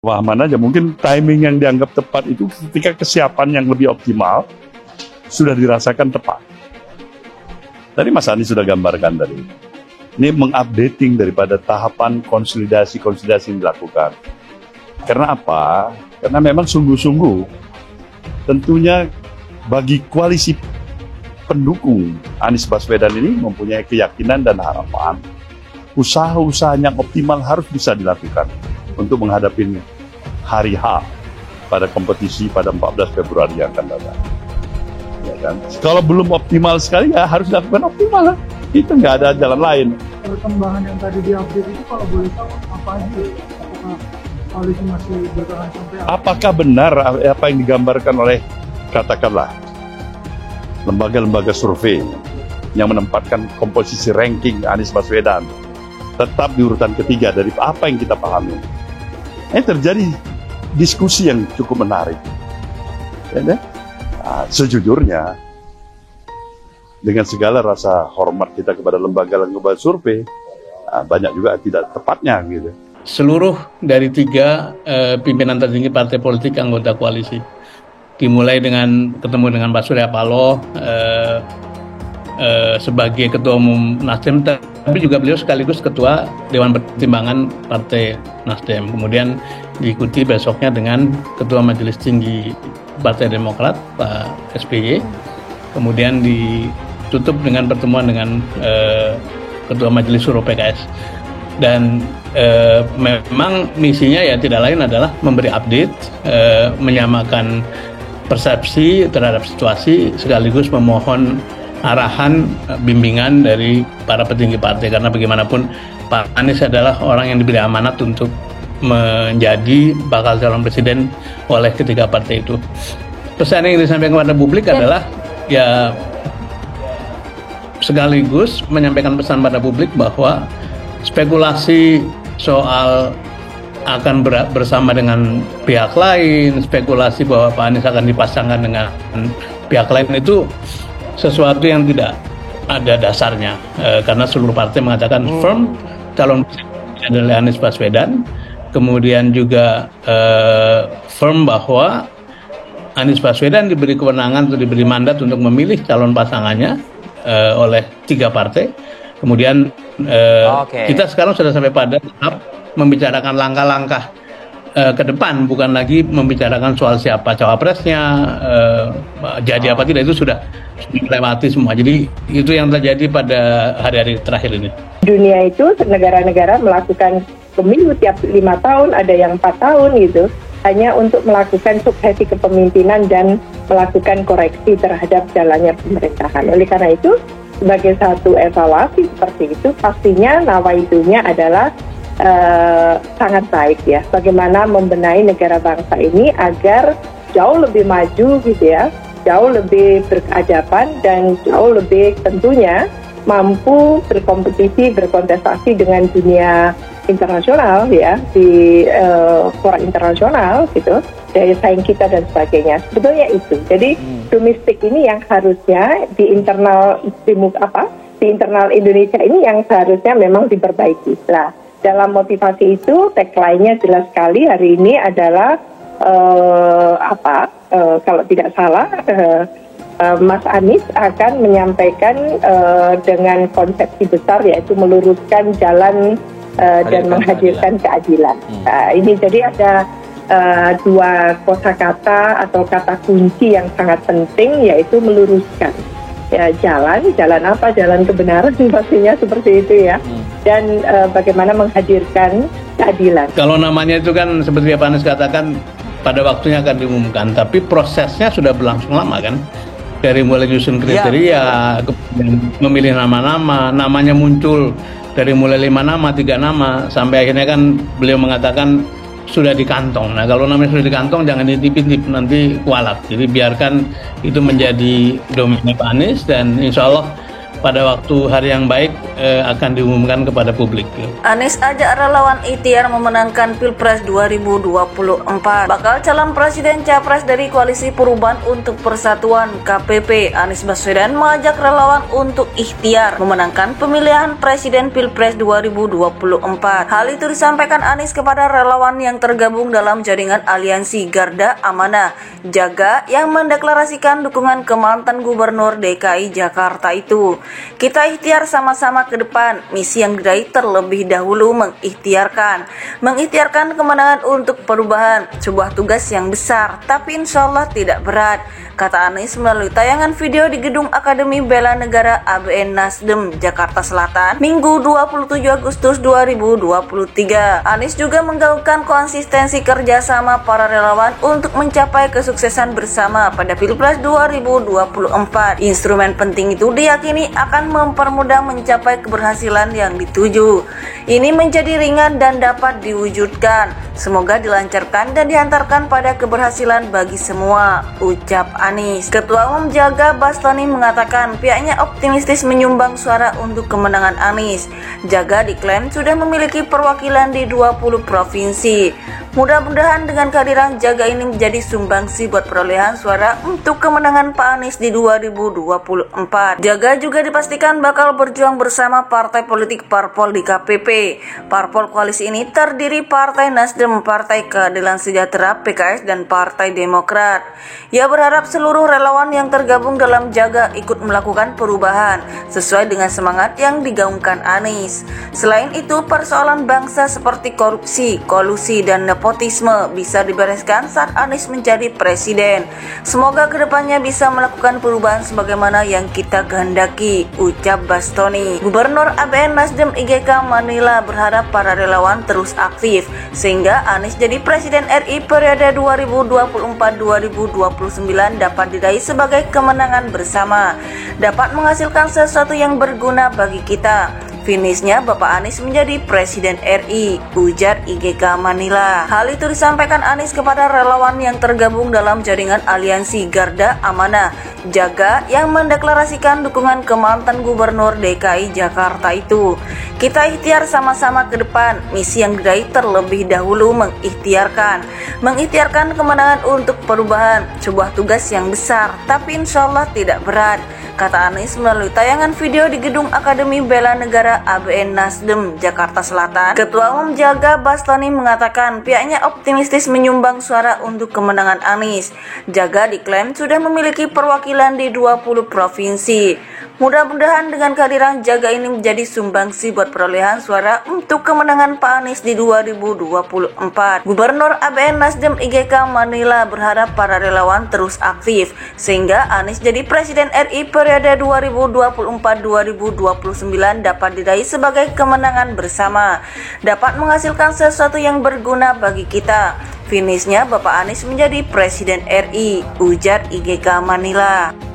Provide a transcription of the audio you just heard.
Pemahaman aja, mungkin timing yang dianggap tepat itu ketika kesiapan yang lebih optimal sudah dirasakan tepat. Tadi Mas Anies sudah gambarkan tadi. Ini mengupdating daripada tahapan konsolidasi yang dilakukan. Karena apa? Karena memang sungguh-sungguh tentunya bagi koalisi pendukung Anies Baswedan ini mempunyai keyakinan dan harapan usaha-usaha yang optimal harus bisa dilakukan untuk menghadapi hari H pada kompetisi pada 14 Februari yang akan datang. Ya kan? Kalau belum optimal sekali ya harus dilakukan optimal lah. Itu nggak ada jalan lain. Perkembangan yang tadi diupdate itu kalau boleh tahu apa aja? Apakah koalisi masih bertahan sampai apakah benar apa yang digambarkan oleh katakanlah lembaga-lembaga survei yang menempatkan komposisi ranking Anies Baswedan tetap di urutan ketiga dari apa yang kita pahami? Ini terjadi diskusi yang cukup menarik. Ya, sejujurnya, dengan segala rasa hormat kita kepada lembaga-lembaga survei, banyak juga tidak tepatnya gitu. Seluruh dari 3 pimpinan tertinggi partai politik anggota koalisi, dimulai dengan ketemu dengan Pak Surya Paloh sebagai Ketua Umum Nasdem, tapi juga beliau sekaligus Ketua Dewan Pertimbangan Partai Nasdem. Kemudian diikuti besoknya dengan Ketua Majelis Tinggi Partai Demokrat, Pak SBY. Kemudian ditutup dengan pertemuan dengan Ketua Majelis Suro PKS. Dan memang misinya ya tidak lain adalah memberi update, menyamakan persepsi terhadap situasi, sekaligus memohon arahan, bimbingan dari para petinggi partai. Karena bagaimanapun Pak Anies adalah orang yang diberi amanat untuk menjadi bakal calon presiden oleh ketiga partai itu. Pesan yang disampaikan kepada publik adalah ya sekaligus menyampaikan pesan pada publik bahwa spekulasi soal akan bersama dengan pihak lain, spekulasi bahwa Pak Anies akan dipasangkan dengan pihak lain itu sesuatu yang tidak ada dasarnya, karena seluruh partai mengatakan firm calon presiden adalah Anies Baswedan. Kemudian juga firm bahwa Anies Baswedan diberi kewenangan atau diberi mandat untuk memilih calon pasangannya oleh 3 partai. Kemudian kita sekarang sudah sampai pada tahap membicarakan langkah-langkah ke depan, bukan lagi membicarakan soal siapa cawapresnya, jadi apa tidak, itu sudah melewati semua. Jadi itu yang terjadi pada hari-hari terakhir ini. Dunia itu negara-negara melakukan pemilu tiap 5 tahun, ada yang 4 tahun gitu, hanya untuk melakukan suksesi kepemimpinan dan melakukan koreksi terhadap jalannya pemerintahan. Oleh karena itu, sebagai satu evaluasi seperti itu, pastinya nawaitunya adalah sangat baik ya. Bagaimana membenahi negara bangsa ini agar jauh lebih maju gitu ya, jauh lebih berkeadaban dan jauh lebih tentunya mampu berkompetisi, berkontestasi dengan dunia internasional ya, di fora internasional gitu, daya saing kita dan sebagainya. Sebetulnya itu. Jadi domestik ini yang harusnya di internal di internal Indonesia ini yang seharusnya memang diperbaiki. Nah, dalam motivasi itu tagline-nya jelas sekali hari ini adalah kalau tidak salah Mas Anies akan menyampaikan dengan konsepsi besar, yaitu meluruskan jalan dan menghadirkan keadilan. Ini jadi ada 2 kosakata atau kata kunci yang sangat penting, yaitu meluruskan. Ya, jalan apa? Jalan kebenaran pastinya seperti itu ya. Dan bagaimana menghadirkan keadilan. Kalau namanya itu kan seperti Pak Anies katakan pada waktunya akan diumumkan, tapi prosesnya sudah berlangsung lama kan. Dari mulai nyusun kriteria, kemudian memilih nama-nama, namanya muncul dari mulai 5 nama, 3 nama, sampai akhirnya kan beliau mengatakan sudah di kantong. Nah, kalau namanya sudah di kantong jangan ditip-tip, nanti kualat. Jadi biarkan itu menjadi domain Pak Anies, dan insya Allah pada waktu hari yang baik akan diumumkan kepada publik. Anies ajak relawan ikhtiar memenangkan Pilpres 2024. Bakal calon presiden capres dari Koalisi Perubahan untuk Persatuan KPP, Anies Baswedan mengajak relawan untuk ikhtiar memenangkan pemilihan presiden Pilpres 2024. Hal itu disampaikan Anies kepada relawan yang tergabung dalam jaringan aliansi Garda Amanah Jaga yang mendeklarasikan dukungan ke mantan Gubernur DKI Jakarta itu. Kita ikhtiar sama-sama ke depan, misi yang diraih terlebih dahulu mengikhtiarkan kemenangan untuk perubahan, sebuah tugas yang besar, tapi insya Allah tidak berat, kata Anies melalui tayangan video di Gedung Akademi Bela Negara ABN Nasdem, Jakarta Selatan, Minggu 27 Agustus 2023. Anies juga menggaungkan konsistensi kerjasama para relawan untuk mencapai kesuksesan bersama pada Pilpres 2024. Instrumen penting itu diyakini akan mempermudah mencapai keberhasilan yang dituju. Ini menjadi ringan dan dapat diwujudkan. Semoga dilancarkan dan dihantarkan pada keberhasilan bagi semua, ucap Anies. Ketua Umum Jaga Bastoni mengatakan pihaknya optimistis menyumbang suara untuk kemenangan Anies. Jaga diklaim sudah memiliki perwakilan di 20 provinsi. Mudah-mudahan dengan kehadiran Jaga ini menjadi sumbangsi buat perolehan suara untuk kemenangan Pak Anies di 2024. Jaga juga dipastikan bakal berjuang bersama partai politik parpol di KPP. Parpol koalisi ini terdiri Partai Nasdem, Partai Keadilan Sejahtera, PKS, dan Partai Demokrat. Ia berharap seluruh relawan yang tergabung dalam Jaga ikut melakukan perubahan sesuai dengan semangat yang digaungkan Anies. Selain itu, persoalan bangsa seperti korupsi, kolusi, dan nepotisme bisa dibereskan saat Anies menjadi presiden. Semoga kedepannya bisa melakukan perubahan sebagaimana yang kita kehendaki, ucap Bastoni. Gubernur ABN Nasdem IGK Manila berharap para relawan terus aktif sehingga Anies jadi presiden RI periode 2024-2029 dapat diraih sebagai kemenangan bersama, dapat menghasilkan sesuatu yang berguna bagi kita. Finishnya Bapak Anies menjadi Presiden RI, ujar IGK Manila. Hal itu disampaikan Anies kepada relawan yang tergabung dalam jaringan aliansi Garda Amanah Jaga yang mendeklarasikan dukungan ke mantan Gubernur DKI Jakarta itu. Kita ikhtiar sama-sama ke depan, misi yang diraih terlebih dahulu mengikhtiarkan kemenangan untuk perubahan, sebuah tugas yang besar, tapi insya Allah tidak berat, kata Anies melalui tayangan video di Gedung Akademi Bela Negara ABN Nasdem, Jakarta Selatan. Ketua Umum Jaga Bastoni mengatakan pihaknya optimistis menyumbang suara untuk kemenangan Anies. Jaga diklaim sudah memiliki perwakilan di 20 provinsi. Mudah-mudahan dengan kehadiran Jaga ini menjadi sumbangsi buat perolehan suara untuk kemenangan Pak Anies di 2024. Gubernur ABN Nasdem IGK Manila berharap para relawan terus aktif sehingga Anies jadi presiden RI periode 2024-2029 dapat diraih sebagai kemenangan bersama, dapat menghasilkan sesuatu yang berguna bagi kita. Finishnya Bapak Anies menjadi presiden RI, ujar IGK Manila.